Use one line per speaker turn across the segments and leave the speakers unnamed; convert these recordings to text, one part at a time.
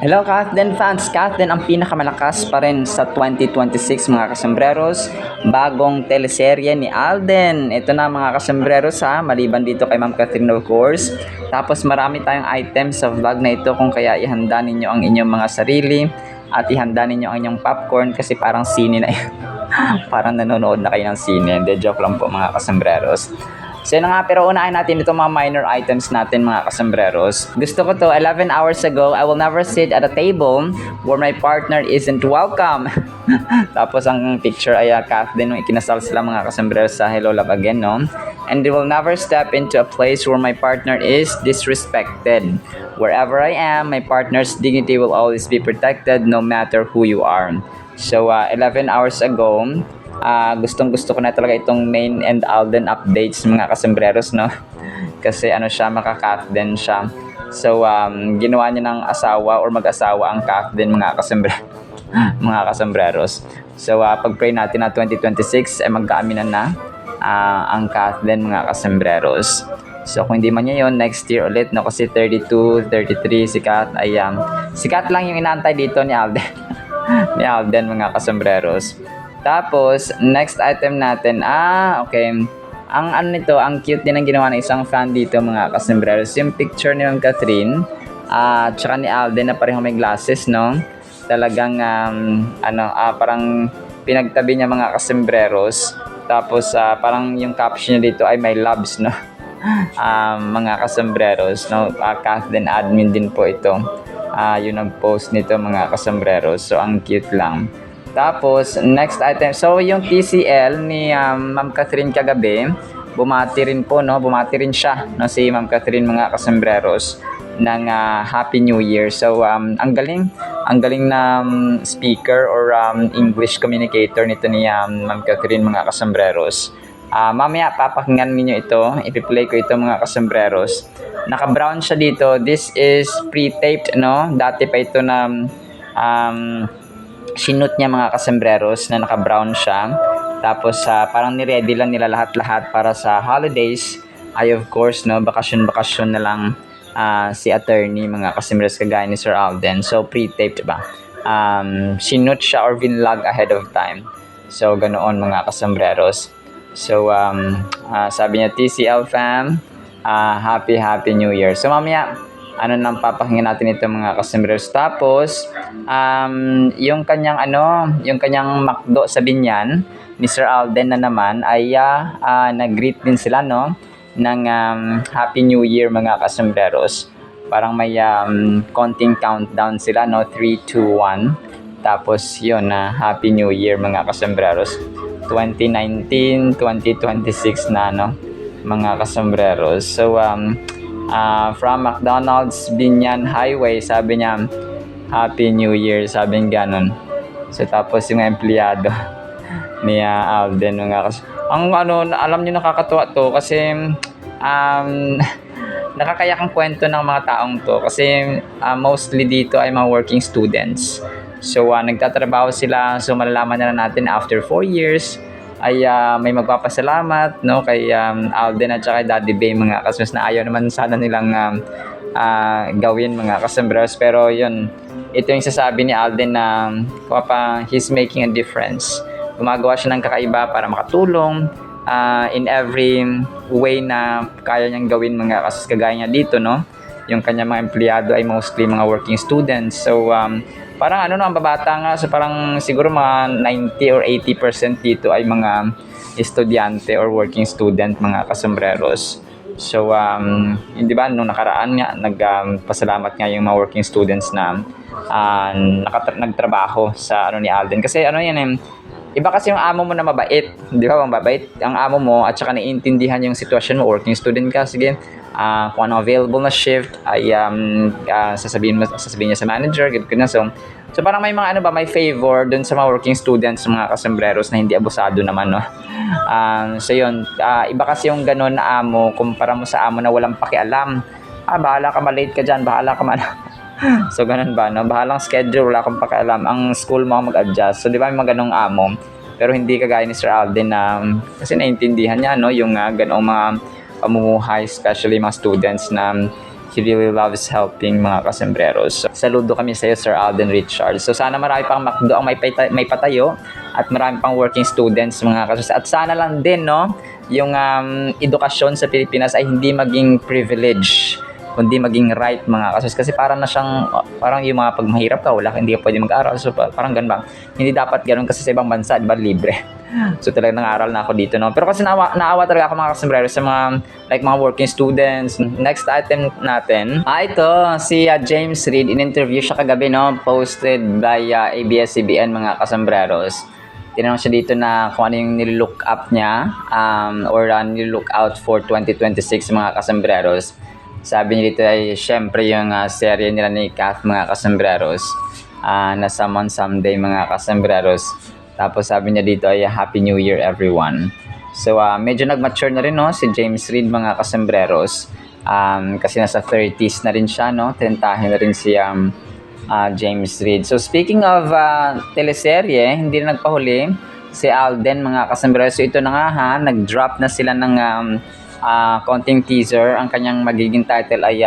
Hello Kathden fans! Kathden ang pinakamalakas pa rin sa 2026 mga kasembreros. Bagong teleserye ni Alden. Ito na mga kasembreros ha, maliban dito kay Ma'am Catherine of course. Tapos marami tayong items sa vlog na ito kung kaya ihanda ninyo ang inyong mga sarili at ihanda ninyo ang inyong popcorn kasi parang sine na parang nanonood na kayo ng sine. Hindi, joke lang po mga kasembreros. So yun nga, pero unahin natin itong mga minor items natin mga kasembreros. Gusto ko to, 11 hours ago, I will never sit at a table where my partner isn't welcome. Tapos ang picture ay Kathleen nung ikinasal sila mga kasembreros sa Hello Love Again, no? And they will never step into a place where my partner is disrespected. Wherever I am, my partner's dignity will always be protected no matter who you are. So 11 hours ago, gustong gusto ko na talaga itong Main and Alden updates mga kasembreros, no? Kasi ano siya, maka-Kathden siya. So ginawa niya ng asawa or mag-asawa ang Kathden mga mga kasembreros. So pag-pray natin na 2026 ay magkaaminan na ang Kathden mga kasembreros. So kung hindi man niya yon, next year ulit, no? Kasi 32, 33 si Kath ay si Kath lang yung inaantay dito ni Alden. Ni Alden mga kasembreros. Tapos, next item natin, okay. Ang ano nito, ang cute din ang ginawa ng isang fan dito mga kasembreros. Yung picture ni Ma'am Catherine, tsaka ni Alden na parehong may glasses, no? Talagang, parang pinagtabi niya mga kasembreros. Tapos, parang yung caption niya dito ay my loves, no? Mga kasembreros, no? Kathleen admin din po ito. Yung nag-post nito mga kasembreros. So, ang cute lang. Tapos, next item. So, yung TCL ni Ma'am Catherine kagabi, bumati rin po, no? Bumati rin siya, no? Si Ma'am Catherine mga kasembreros ng Happy New Year. So, ang galing na speaker or English communicator nito ni Ma'am Catherine mga kasembreros. Mamaya, papakinggan niyo ito. Ipi-play ko ito mga kasembreros. Naka-brown siya dito. This is pre-taped, no? Dati pa ito na sinut niya mga kasembreros na naka-brown siya. Tapos parang ni-ready lang nila lahat-lahat para sa holidays. Ay of course, no, bakasyon na lang si attorney mga kasembreros kagaya ni Sir Alden. So pre-taped ba? Sinut siya or vinlog ahead of time. So ganoon mga kasembreros. So sabi niya, TCL fam, happy New Year. So mamaya nang papakinggan natin ito mga kasembreros. Tapos yung kanyang McDo sa Binyan ni Sir Alden na naman ay nag-greet din sila, no, ng Happy New Year mga kasembreros. Parang may konting countdown sila, no, 3, 2, 1. Tapos yun na Happy New Year mga kasembreros. 2019, 2026 na, no, mga kasembreros. So from McDonald's Binyan Highway, sabi niya Happy New Year, sabi niya ganon. So tapos yung empleyado ni Alden mga alam niyo nakakatuwa to kasi nakakayak ang kwento ng mga taong to kasi mostly dito ay mga working students. So nagtatrabaho sila, so malalaman na natin after 4 years ay may magpapasalamat, no, kay Alden at saka Daddy Bay mga kasembreros na ayaw naman sana nilang gawin mga kasembreros, pero yun, ito yung sasabi ni Alden na he's making a difference. Gumagawa siya ng kakaiba para makatulong in every way na kaya niyang gawin mga kasembreros kagaya niya dito, no, yung kanyang mga empleyado ay mostly mga working students. So parang ang babata nga, so parang siguro mga 90 or 80% dito ay mga estudyante or working student mga kasembreros. So hindi ba nung nakaraan nga nagpasalamat nga yung mga working students na nagtrabaho sa ni Alden kasi yan iba kasi yung amo mo na mabait, di ba, mabait ang amo mo at saka naiintindihan yung sitwasyon mo, working student ka, sige, kung ano available na shift ay sasabihin niya sa manager, ganyan. So parang may mga may favor dun sa mga working students, mga kasembreros na hindi abusado naman, no. So yun, iba kasi yung ganun na amo kumpara mo sa amo na walang pakialam. Bahala ka, malate ka dyan, bahala ka man. So ganun ba, no? Bahalang schedule, wala kang pakialam. Ang school mo mag-adjust. So di ba may mga ganong amo, pero hindi kagaya ni Sir Alden na kasi naiintindihan niya, no, yung ganong mga pamumuhay, especially mga students na He really loves helping mga kasembreros. So, saludo kami sa iyo, Sir Alden Richards. So sana marami pang McDo ang may patayo at marami pang working students mga kasembreros. At sana lang din, no, yung edukasyon sa Pilipinas ay hindi maging privilege, kundi maging right mga kasus. Kasi parang na siyang, parang yung mga pag mahirap ka, wala, hindi ka pwede mag-aral. So parang ganun ba? Hindi dapat ganun kasi sa ibang bansa, di ba, libre. So talagang nangaral na ako dito, no? Pero kasi naawa talaga ako mga kasombrero sa mga, like mga working students. Next item natin. Ito, si James Reid, in-interview siya kagabi, no? Posted by ABS-CBN mga kasombreros. Tinanong siya dito na kung ano yung nilook up niya or nilook out for 2026 mga kasombreros. Sabi niya dito ay syempre yung serye nila ni Kath mga kasombreros na Someone Someday mga kasombreros. Tapos sabi niya dito ay Happy New Year everyone. So medyo nag-mature na rin, no, si James Reid mga kasombreros. Kasi nasa 30s na rin siya, no? Trentahin na rin si James Reid. So speaking of teleserye, hindi na nagpahuli si Alden mga kasombreros. So ito na nga nag-drop na sila ng konting teaser. Ang kanyang magiging title ay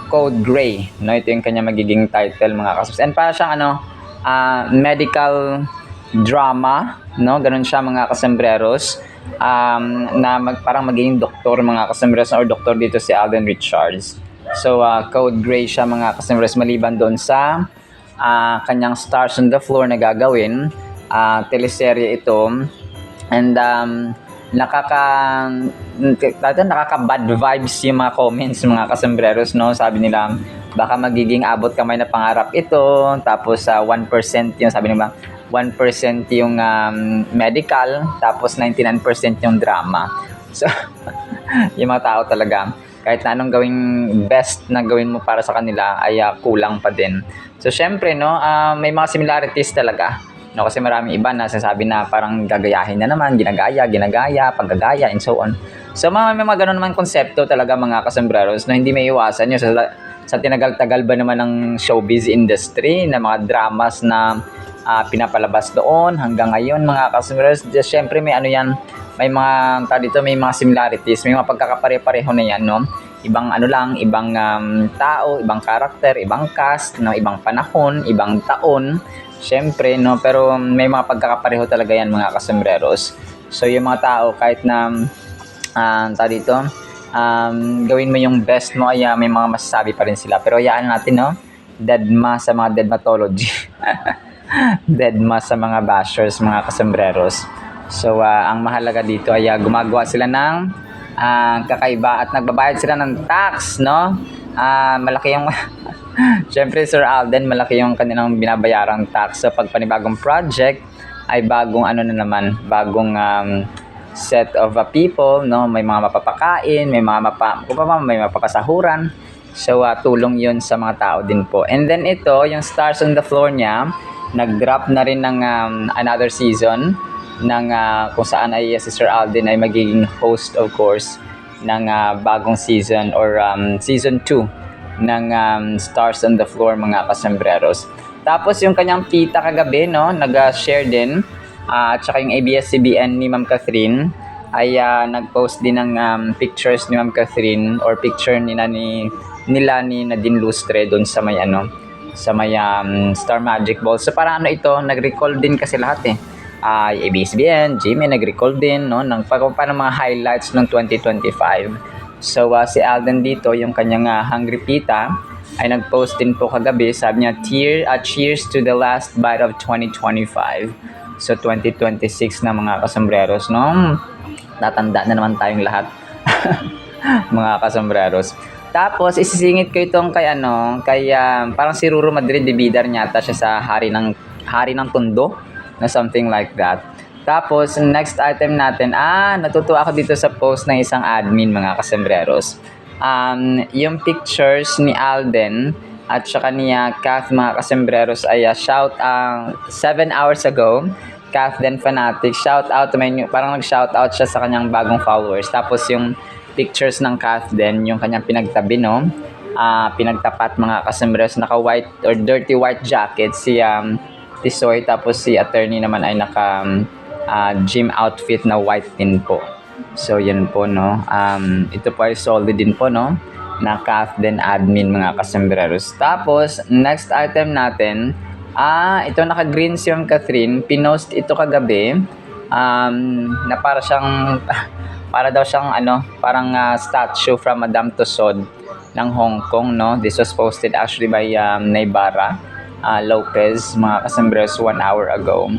Code Gray, no? Ito yung kanyang magiging title mga kasombreros. And para siyang medical drama, no? Ganun siya mga kasombreros. Na parang magiging doktor mga kasombreros or doktor dito si Alden Richards. So Code Gray siya mga kasombreros, maliban doon sa kanyang Stars on the Floor na gagawin. Teleserye ito. And nakaka-bad vibes yung mga comments mga kasombreros, no? Sabi nila baka magiging abot kamay na pangarap ito, tapos 1% yung sabi nila 1% yung medical, tapos 99% yung drama. So yung mga tao talaga kahit na anong gawing best na gawin mo para sa kanila ay kulang pa din. So syempre, no, may mga similarities talaga, no, kasi maraming iba na sasabi na parang gagayahin na naman, ginagaya, paggagaya, and so on. So may mga ganun naman konsepto talaga mga kasombreros na hindi may iwasan yun sa tinagal-tagal ba naman ng showbiz industry na mga dramas na pinapalabas doon hanggang ngayon mga kasombreros. Syempre may may mga may mga similarities, may mga pagkakapare-pareho na yan, no? Ibang ibang tao, ibang karakter, ibang cast, no? Ibang panahon, ibang taon. Syempre, no, pero may mga pagkakapareho talaga yan mga kasombreros. So yung mga tao kahit na gawin mo yung best mo ay may mga masasabi pa rin sila. Pero hayaan natin, no, deadma sa mga deadmatology. Deadma sa mga bashers mga kasombreros. So ang mahalaga dito ay gumagawa sila ng kakaiba at nagbabayad sila ng tax, no? Malaki yung syempre Sir Alden, malaki yung kanilang binabayarang tax. So pag panibagong project ay bagong bagong set of people, no? May mga mapapakain, may mga mapapasahuran. So tulong yun sa mga tao din po. And then ito, yung Stars on the Floor niya, nag-drop na rin ng another season ng kung saan ay si Sir Alden ay magiging host, of course, ng bagong season or season 2 ng Stars on the Floor mga kasombreros. Tapos yung kanyang tita kagabi, no, nag-share din at saka yung ABS-CBN ni Ma'am Catherine ay nag-post din ng pictures ni Ma'am Catherine or picture nila ni Nadine Lustre doon sa may Star Magic Ball. So para ito, nag-recall din kasi lahat ABS-CBN, Jimmy nag-recall din, no, ng mga highlights ng 2025. So si Alden dito, yung kanyang Hungry Pita, ay nag-post din po kagabi. Sabi niya, cheers to the last bite of 2025. So 2026 na mga kasombreros, no? Tatanda na naman tayong lahat. Mga kasombreros. Tapos isisingit ko itong kay parang si Ruro Madrid de Bidar nyata siya sa hari ng Tondo na something like that. Tapos next item natin, natutuwa ako dito sa post ng isang admin mga kasombreros. Yung pictures ni Alden at saka niya Kath mga kasombreros ay 7 hours ago. Kath Den Fanatic, shout out parang nag-shout out siya sa kanyang bagong followers. Tapos yung pictures ng Kath Den, yung kanyang pinagtabi, no, pinagtapat mga kasombreros, naka white or dirty white jacket si Tisoy, tapos si attorney naman ay naka gym outfit na white din po. So yun po, no, ito po ay solid din po, no, na Kathden admin mga kasembreros. Tapos, next item natin, ito naka-green si Ma'am Catherine. Pinost ito kagabi. Na para siyang, para daw siyang parang statue from Madame Tussauds ng Hong Kong, no? This was posted actually by Naybara Lopez, mga kasembreros, 1 hour ago,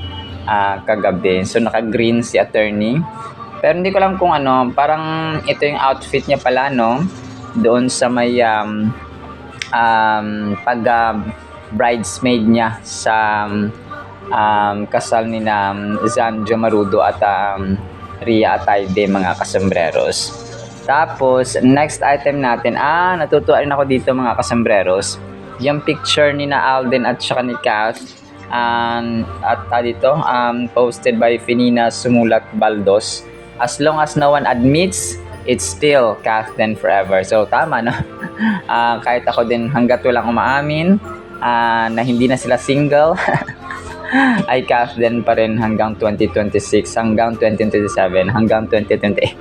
kagabi. So, naka-green si attorney. Pero hindi ko alam kung parang ito yung outfit niya pala, no? Doon sa may bridesmaid niya sa kasal ni na Zanjo Marudo at Ria Atayde, mga kasembreros. Tapos, next item natin, natutuwa rin ako dito mga kasembreros. Yung picture ni na Alden at saka ni Kath, dito, posted by Finina Sumulat Baldos. As long as no one admits, it's still Kathden forever. So, tama, no? Kahit ako din, hanggat walang umaamin na hindi na sila single, ay Kathden pa rin hanggang 2026, hanggang 2027, hanggang 2028.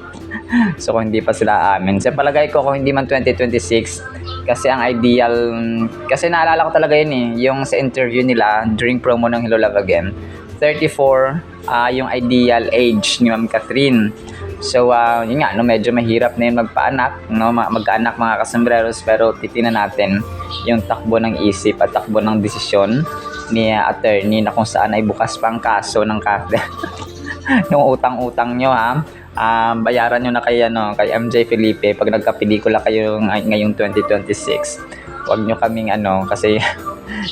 So, kung hindi pa sila aamin. So, palagay ko kung hindi man 2026, kasi ang ideal, kasi naalala ko talaga yun yung sa interview nila during promo ng Hello Love Again, 34, yung ideal age ni Ma'am Catherine. So, yun nga, medyo mahirap na yun magpaanak, magkaanak mga kasembreros, pero titingnan natin yung takbo ng isip at takbo ng desisyon ni attorney na kung saan ay bukas pa ang kaso ng Kathden. Yung utang-utang nyo, bayaran nyo na kay MJ Felipe pag nagka-pelikula kayo ngayong 2026. Huwag nyo kaming kasi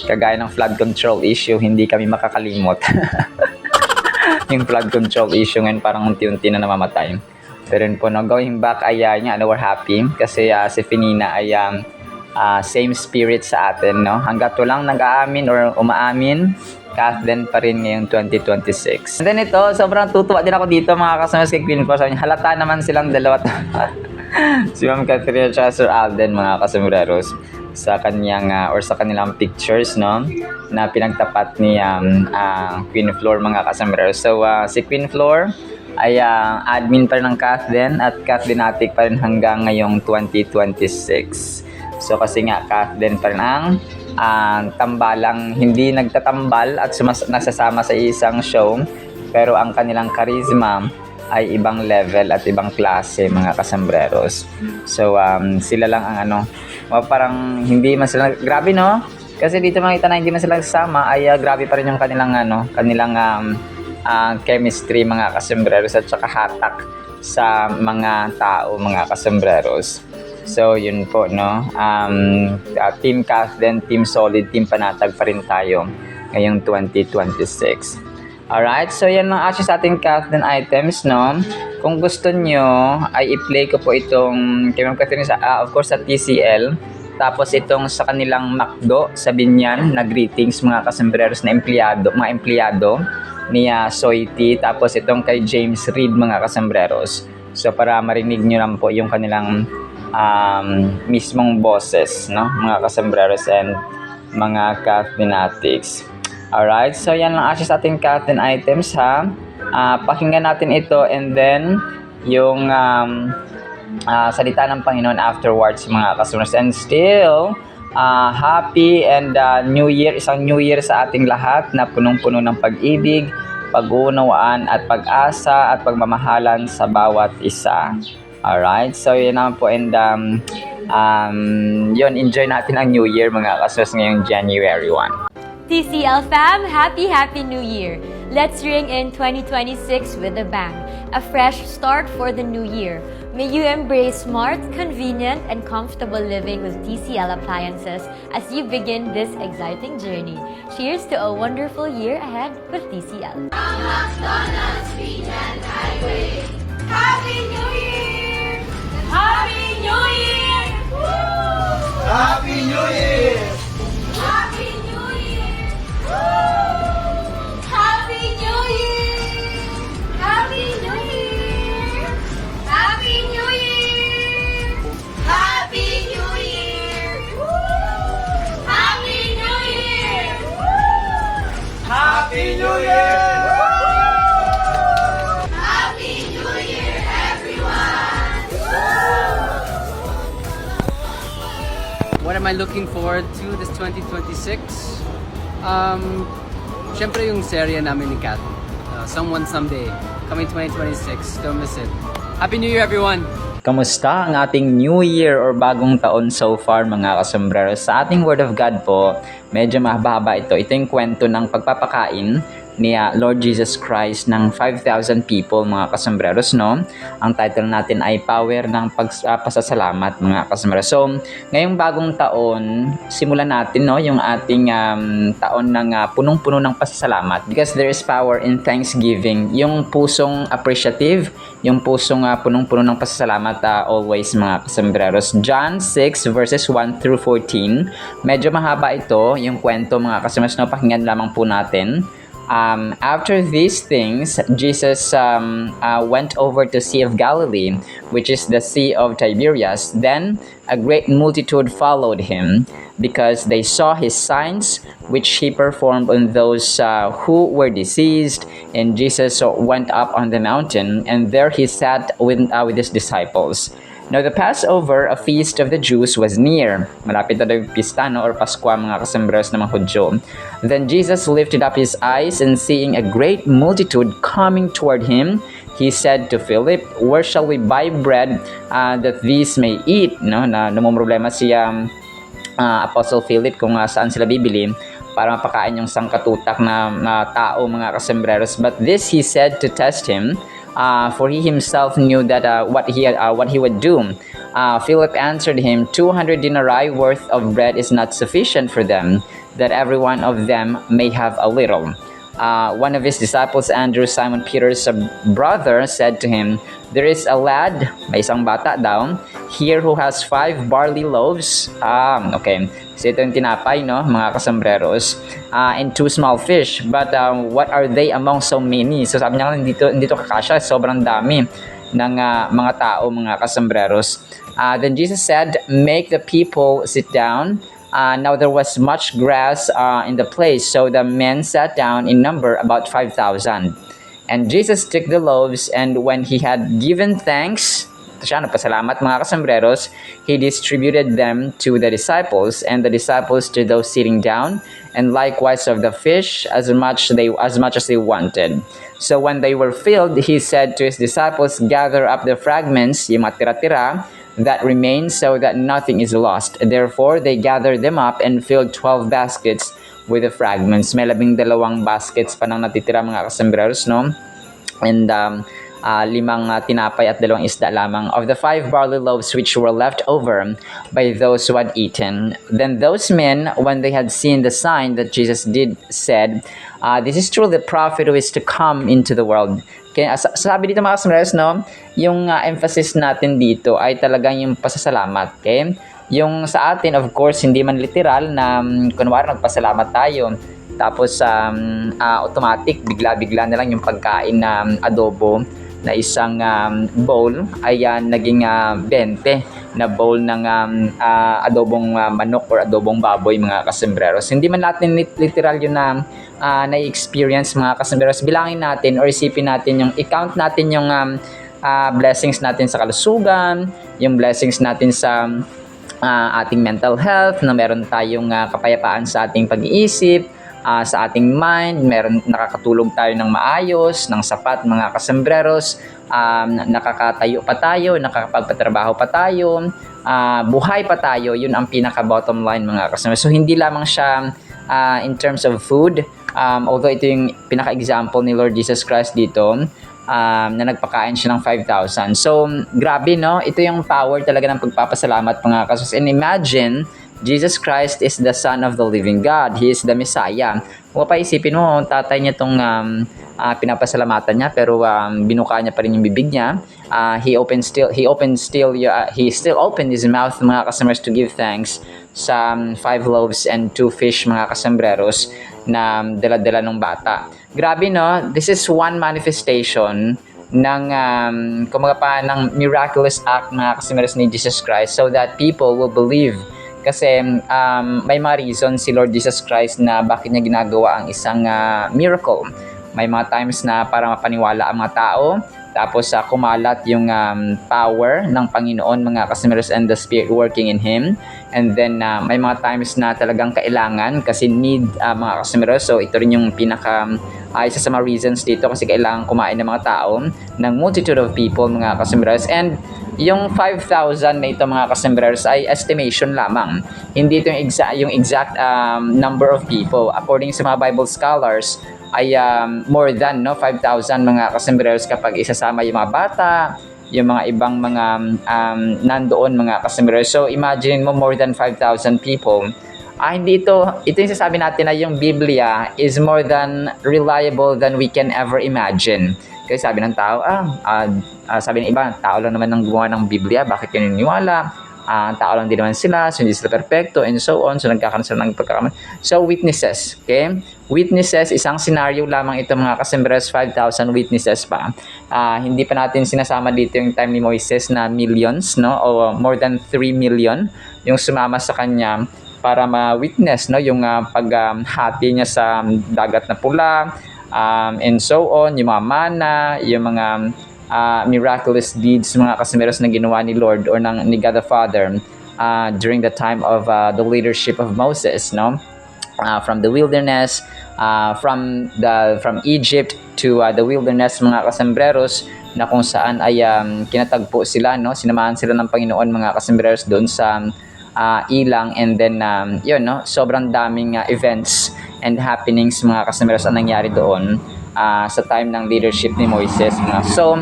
kagaya ng flood control issue, hindi kami makakalimot. Yung flood control issue ngayon parang unti-unti na namamatay. Pero yun po, going back ay we're happy kasi si Finina ay same spirit sa atin, no? Hanggat walang nag-aamin or umaamin, Kathden pa rin ngayong 2026. And then ito, sobrang tutuwa din ako dito mga kasama kay Queen Flor. Halata naman silang dalawa. Si Ma'am Catherine at Sir Alden, mga kasembreros, sa kanyang or sa kanilang pictures, no, na pinagtapat ni Queen Flor, mga kasembreros. So si Queen Flor ay admin pa rin ng Kathden at Kathdenatic pa rin hanggang ngayong 2026. So kasi nga Kathden pa rin ang tambalang hindi nagtatambal at nasasama sa isang show, pero ang kanilang charisma ay ibang level at ibang klase, mga kasembreros. So sila lang ang parang hindi man sila grabe, no? Kasi dito makita na hindi man sila nagsama ay grabe pa rin yung kanilang chemistry, mga kasembreros, at saka hatak sa mga tao, mga kasembreros. So yun po, no? Team Kathden, Team Solid, Team Panatag pa rin tayo ngayong 2026. Alright, so yan lang actually sa ating Kathden items, no? Kung gusto nyo, ay i-play ko po itong kay Ma'am Catherine of course sa TCL. Tapos itong sa kanilang McDo sa Binyan na greetings, mga kasembreros na mga empleyado ni Soiti. Tapos itong kay James Reed, mga kasembreros. So para marinig nyo lang po yung kanilang mismong bosses, no, mga kasembreros and mga Kathdenatics. Alright, so yan lang actually sa ating Kathden items, pakinggan natin ito and then yung salita ng Panginoon afterwards, mga kasembreros. And still happy and new year, isang new year sa ating lahat na punong-puno ng pag-ibig, pag-uunawaan at pag-asa at pagmamahalan sa bawat isa. Alright, so yun naman po, and yun, enjoy natin ang New Year, mga kasos, ngayong January 1.
TCL fam, happy New Year! Let's ring in 2026 with a bang. A fresh start for the new year. May you embrace smart, convenient, and comfortable living with TCL appliances as you begin this exciting journey. Cheers to a wonderful year ahead with TCL.
From McDonald's Region Highway. Happy New Year! Happy New Year! Woo!
Happy New Year!
Happy New Year! Woo! Happy New Year! Happy New Year! Happy New Year! Happy New Year! Woo! Happy New Year! Woo!
Happy New Year!
Happy New Year, everyone! Woo!
I looking forward to this 2026? Syempre yung serye namin ni Kat, Someone Someday, coming 2026. Don't miss it. Happy New Year, everyone!
Kamusta ang ating New Year or bagong taon so far mga kasombrero? Sa ating Word of God po, medyo mahaba ito. Ito yung kwento ng pagpapakain ni Lord Jesus Christ ng 5,000 people mga kasombreros, no? Ang title natin ay Power ng Pasasalamat mga kasombreros. So, ngayong bagong taon, simulan natin, no, yung ating taon ng punong-puno ng pasasalamat because there is power in thanksgiving. Yung pusong appreciative, yung pusong punong-puno ng pasasalamat always mga kasombreros. John 6 verses 1 through 14. Medyo mahaba ito, yung kwento mga kasombreros, no? Pakinggan lamang po natin. After these things, Jesus went over to Sea of Galilee, which is the Sea of Tiberias. Then a great multitude followed him, because they saw his signs, which he performed on those who were diseased. And Jesus went up on the mountain, and there he sat with his disciples. Now the Passover, a feast of the Jews, was near. Malapit na daw yung pista, no, or Paskwa mga kasombreros ng mga Hudyo. Then Jesus lifted up his eyes, and seeing a great multitude coming toward him, he said to Philip, "Where shall we buy bread that these may eat?" No, namumroblema si Apostle Philip kung saan sila bibili para mapakain yung sangkatutak na tao mga kasombreros. But this he said to test him, for he himself knew that what he would do. Philip answered him, 200 denarii worth of bread is not sufficient for them, that every one of them may have a little. One of his disciples, Andrew, Simon Peter's brother, said to him, "There is a lad," may isang bata daw, "here who has 5 barley loaves." Okay. So ito yung tinapay, no, mga kasombreros, and 2 small fish. But what are they among so many? So sabi niya, hindi to kakasya, sobrang dami ng mga tao, mga kasombreros. Then Jesus said, "Make the people sit down." Now there was much grass in the place, so the men sat down in number about 5,000. And Jesus took the loaves, and when he had given thanks, napasalamat mga kasombreros, he distributed them to the disciples, and the disciples to those sitting down, and likewise of the fish as much as they wanted. So when they were filled, he said to his disciples, "Gather up the fragments," yung mga tira-tira, "that remain, so that nothing is lost." Therefore they gathered them up and filled 12 baskets with the fragments. May 12 baskets pa nang natitira mga kasombreros, no? And 5 tinapay at 2 isda lamang of the 5 barley loaves which were left over by those who had eaten. Then those men, when they had seen the sign that Jesus did, said, "This is truly the prophet who is to come into the world." Kaya sabi dito mga kasombreros, no, yung emphasis natin dito ay talagang yung pasasalamat. Okay? Yung sa atin, of course, hindi man literal na kunwari nagpasalamat tayo. Tapos automatic, bigla-bigla na lang yung pagkain na adobo na isang bowl ay naging 20 na bowl ng adobong manok or adobong baboy mga kasombreros. Hindi man natin literal yun na na-experience mga kasombreros. Bilangin natin or isipin natin i-count natin yung blessings natin sa kalusugan, yung blessings natin sa ating mental health, na meron tayong kapayapaan sa ating pag-iisip, sa ating mind, nakakatulog tayo ng maayos, ng sapat mga kasombreros, nakakatayo pa tayo, nakakapagpatrabaho pa tayo, buhay pa tayo. Yun ang pinaka bottom line mga kasombreros. So hindi lamang siya in terms of food, although ito yung pinaka example ni Lord Jesus Christ dito, na nagpakain siya ng 5,000. So grabe, no, ito yung power talaga ng pagpapasalamat mga kasombreros. And imagine, Jesus Christ is the Son of the living God. He is the Messiah. Kung paisipin mo, tatay niya itong pinapasalamatan niya, pero binuka niya pa rin yung bibig niya. He still opened his mouth mga kasombreros to give thanks sa 5 loaves and 2 fish mga kasombreros na dala-dala ng bata. Grabe, no? This is one manifestation ng ng miraculous act mga kasombreros ni Jesus Christ, so that people will believe. Kasi may mga reason si Lord Jesus Christ na bakit niya ginagawa ang isang miracle. May mga times na para mapaniwala ang mga tao, Tapos kumalat yung power ng Panginoon mga kasembreros and the Spirit working in him. And then may mga times na talagang kailangan kasi need mga kasembreros. So ito rin yung isa sa mga reasons dito kasi kailangan kumain ng mga tao ng multitude of people mga kasembreros. And yung 5,000 na ito mga kasembreros ay estimation lamang. Hindi ito yung exact number of people. According sa mga Bible scholars ay more than 5,000 mga kasembreros kapag isasama yung mga bata, yung mga ibang mga nandoon mga kasembreros. So imagine mo more than 5,000 people. Hindi ito yung sasabi natin na yung Biblia is more than reliable than we can ever imagine. Kasi sabi ng tao, sabi ng iba, tao lang naman ang gumawa ng Biblia, bakit yun niniwala? Tao lang din naman sila, so hindi sila perfecto, and so on. So nagkakaroon sila ng pagkakamali. So witnesses, okay? Witnesses, isang scenario lamang ito mga kasembreros, 5,000 witnesses pa. Hindi pa natin sinasama dito yung time ni Moises na millions, no? O more than 3 million yung sumama sa kanya para ma-witness, no? Yung paghati niya sa dagat na pula, and so on, yung mga mana, yung mga miraculous deeds mga kasembreros na ginawa ni Lord or ni God the Father during the time of the leadership of Moses, no? From the wilderness, from Egypt to the wilderness mga kasembreros na kung saan ay kinatagpo sila, no? Sinamahan sila ng Panginoon mga kasembreros doon sa ilang, and then yun, no? Sobrang daming events and happenings mga kasembreros ang nangyari doon sa time ng leadership ni Moises. So,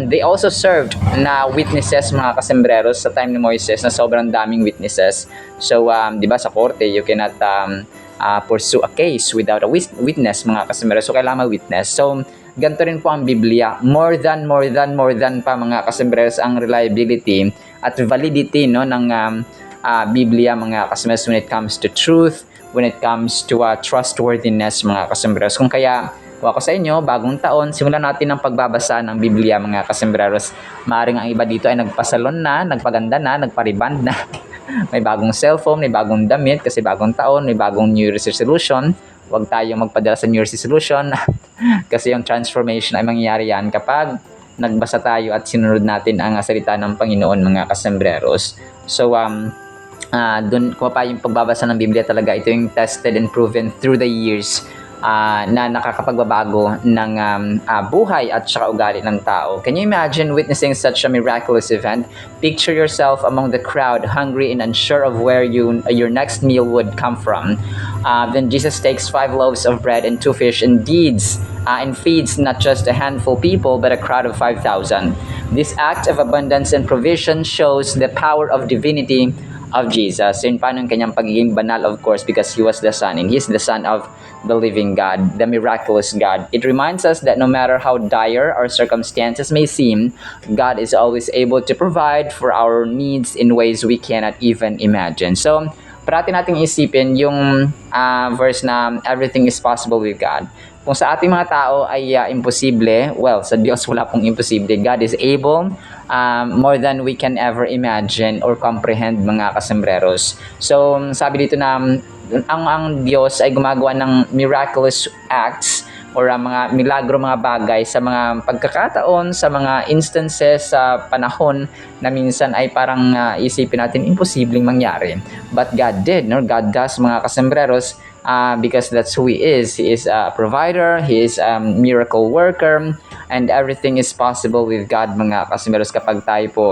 they also served na witnesses mga kasembreros sa time ni Moises na sobrang daming witnesses. So, di ba sa korte, you cannot pursue a case without a witness mga kasembreros. So, kailangan witness. So, ganito rin po ang Biblia. More than pa mga kasembreros ang reliability at validity, no, ng Biblia mga kasembreros when it comes to truth, when it comes to trustworthiness mga kasembreros. Kung kaya ako sa inyo, bagong taon, simulan natin ang pagbabasa ng Biblia mga kasembreros. Maaring ang iba dito ay nagpasalon na, nagpaganda na, nagpariband na. May bagong cellphone, may bagong damit kasi bagong taon, may bagong New Year's resolution. Huwag tayong magpadala sa New Year's resolution kasi yung transformation ay mangyayari yan kapag nagbasa tayo at sinunod natin ang salita ng Panginoon mga kasembreros. So, doon ko pa yung pagbabasa ng Biblia talaga, ito yung tested and proven through the years na nakakapagbabago ng buhay at saka ugali ng tao. Can you imagine witnessing such a miraculous event? Picture yourself among the crowd, hungry and unsure of where your next meal would come from. Then Jesus takes 5 loaves of bread and 2 fish and feeds not just a handful of people but a crowd of 5,000. This act of abundance and provision shows the power of divinity of Jesus. Yun paano yung kanyang pagiging banal, of course, because He was the Son and He's the Son of the living God, the miraculous God. It reminds us that no matter how dire our circumstances may seem, God is always able to provide for our needs in ways we cannot even imagine. So, parati nating isipin yung verse na everything is possible with God. Kung sa ating mga tao ay imposible, well, sa Diyos wala pong imposible. God is able more than we can ever imagine or comprehend mga kasembreros. So, sabi dito na ang Diyos ay gumagawa ng miraculous acts or mga milagro, mga bagay sa mga pagkakataon, sa mga instances, sa panahon na minsan ay parang isipin natin imposibleng mangyari. But God did, no? God does mga kasembreros because that's who He is. He is a provider, He is a miracle worker, and everything is possible with God mga kasembreros kapag tayo po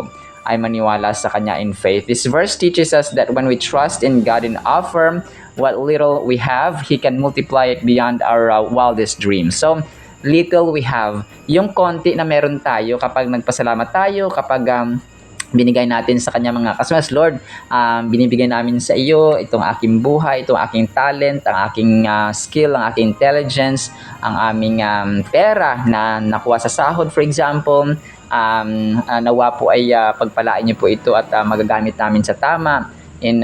ay maniwala sa Kanya in faith. This verse teaches us that when we trust in God and offer what little we have, He can multiply it beyond our wildest dreams. So, little we have, yung konti na meron tayo kapag nagpasalamat tayo, kapag binigay natin sa Kanya mga kasembreros, Lord, binibigay namin sa iyo itong aking buhay, itong aking talent, ang aking skill, ang aking intelligence, ang aming pera na nakuha sa sahod, for example. Nawa po ay pagpalain niyo po ito at magagamit namin sa tama in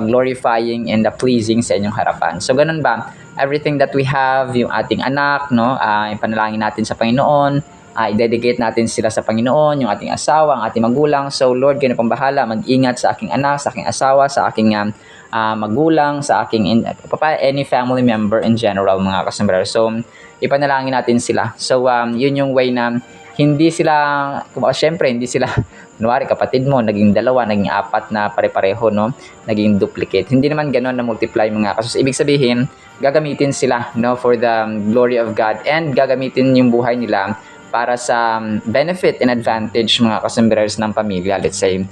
glorifying and pleasing sa inyong harapan. So ganun ba? Everything that we have, yung ating anak, no, ipanalangin natin sa Panginoon, i-dedicate natin sila sa Panginoon, yung ating asawa, ang ating magulang. So Lord, kayo na pong bahala, mag-ingat sa aking anak, sa aking asawa, sa aking magulang, sa aking any family member in general mga kasembreros. So ipanalangin natin sila. So yun yung way na hindi sila, syempre, hindi sila, kunwari kapatid mo, naging 2, naging 4 na pare-pareho, no? Naging duplicate. Hindi naman gano'n na multiply mga kasos. Ibig sabihin, gagamitin sila, no, for the glory of God, and gagamitin yung buhay nila para sa benefit and advantage mga kasombreros ng pamilya. Let's say,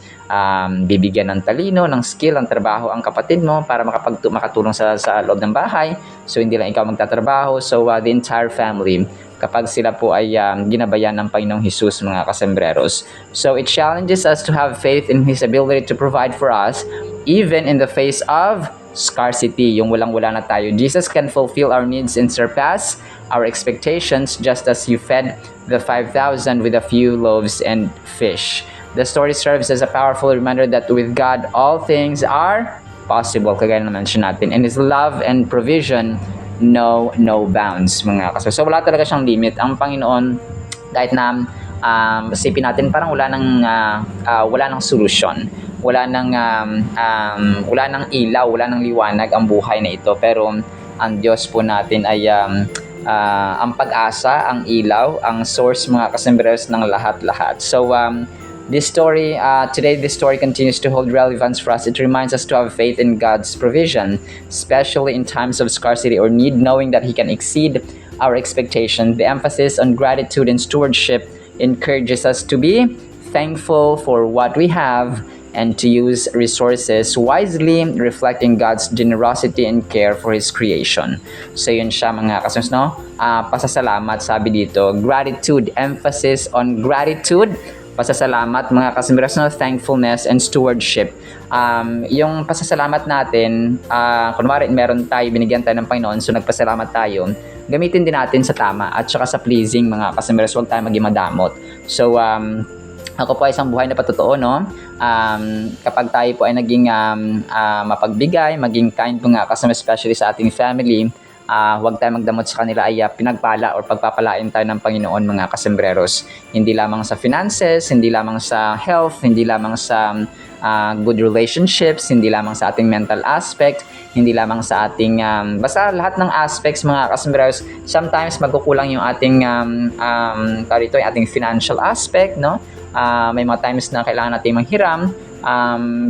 bibigyan ng talino, ng skill, ng trabaho ang kapatid mo para makatulong sa loob ng bahay. So, hindi lang ikaw magtatrabaho. So, the entire family, kapag sila po ay ginabayan ng Panginoong Jesus mga kasombreros. So, it challenges us to have faith in His ability to provide for us even in the face of scarcity, yung walang-wala na tayo. Jesus can fulfill our needs and surpass our expectations just as you fed the 5,000 with a few loaves and fish. The story serves as a powerful reminder that with God, all things are possible, kagaya na mention natin. And His love and provision no bounds, mga kaso. So, wala talaga siyang limit. Ang Panginoon, kahit na isipin natin, parang wala nang solusyon. Wala nang ilaw, wala nang liwanag ang buhay na ito. Pero ang Diyos po natin ay ang pag-asa, ang ilaw, ang source mga kasombreros ng lahat-lahat. So, today this story continues to hold relevance for us. It reminds us to have faith in God's provision, especially in times of scarcity or need, knowing that He can exceed our expectations. The emphasis on gratitude and stewardship encourages us to be thankful for what we have and to use resources wisely, reflecting God's generosity and care for His creation. So yun siya mga kasunod, no? Pasasalamat, sabi dito. Gratitude, emphasis on gratitude, pasasalamat mga kasombreros, no? Thankfulness and stewardship. Yung pasasalamat natin, kunwari meron tayo, binigyan tayo ng Panginoon, so nagpasalamat tayo, gamitin din natin sa tama at saka sa pleasing mga kasombreros, huwag tayo maging madamot. So, ako po ay isang buhay na patotoo, no? Kapag tayo po ay naging mapagbigay, maging kind po nga, kasi especially sa ating family, huwag tayo magdamot sa kanila, ay pinagpala or pagpapalain tayo ng Panginoon mga kasombreros. Hindi lamang sa finances, hindi lamang sa health, hindi lamang sa good relationships, hindi lamang sa ating mental aspect, hindi lamang sa ating basta lahat ng aspects mga kasombreros. Sometimes magkukulang yung ating yung ating financial aspect, no? May mga times na kailangan natin manghiram,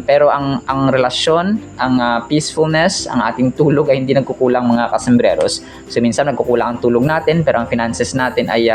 pero ang relasyon, ang peacefulness, ang ating tulog ay hindi nagkukulang mga kasombreros. So minsan nagkukulang ang tulog natin, pero ang finances natin ay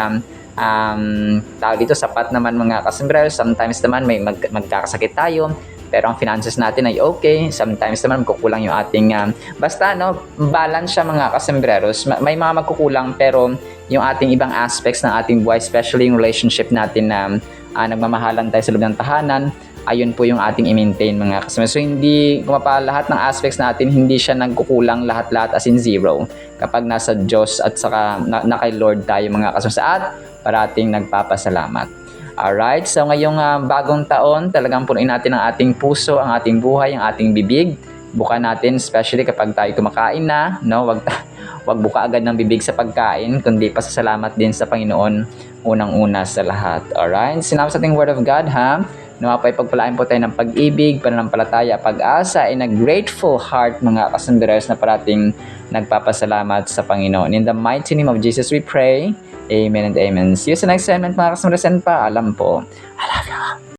tawag dito, sapat naman mga kasombreros. Sometimes naman may magkakasakit tayo, pero ang finances natin ay okay. Sometimes naman magkukulang yung ating basta no, balance siya mga kasombreros. May mga magkukulang, pero yung ating ibang aspects ng ating buhay, especially yung relationship natin na nagmamahalan tayo sa loob ng tahanan, ayun po yung ating i-maintain mga kasombreros. So hindi lahat ng aspects natin, hindi siya nagkukulang lahat-lahat as in zero kapag nasa Diyos at saka na kay Lord tayo mga kasombreros, at parating nagpapasalamat. Alright, so ngayong bagong taon, talagang punuin natin ang ating puso, ang ating buhay, ang ating bibig. Buka natin, especially kapag tayo kumakain na, no? Wag buka agad ng bibig sa pagkain, kundi pasasalamat din sa Panginoon unang-una sa lahat. Alright, sinabi sa ating Word of God, ha? Nawa po ay pagpalain po tayo ng pag-ibig, pananampalataya, pag-asa, and a grateful heart mga kasombreros na parating nagpapasalamat sa Panginoon. In the mighty name of Jesus we pray. Amen and amen. See you sa next segment mga kasombreros, and paalam po. I love you.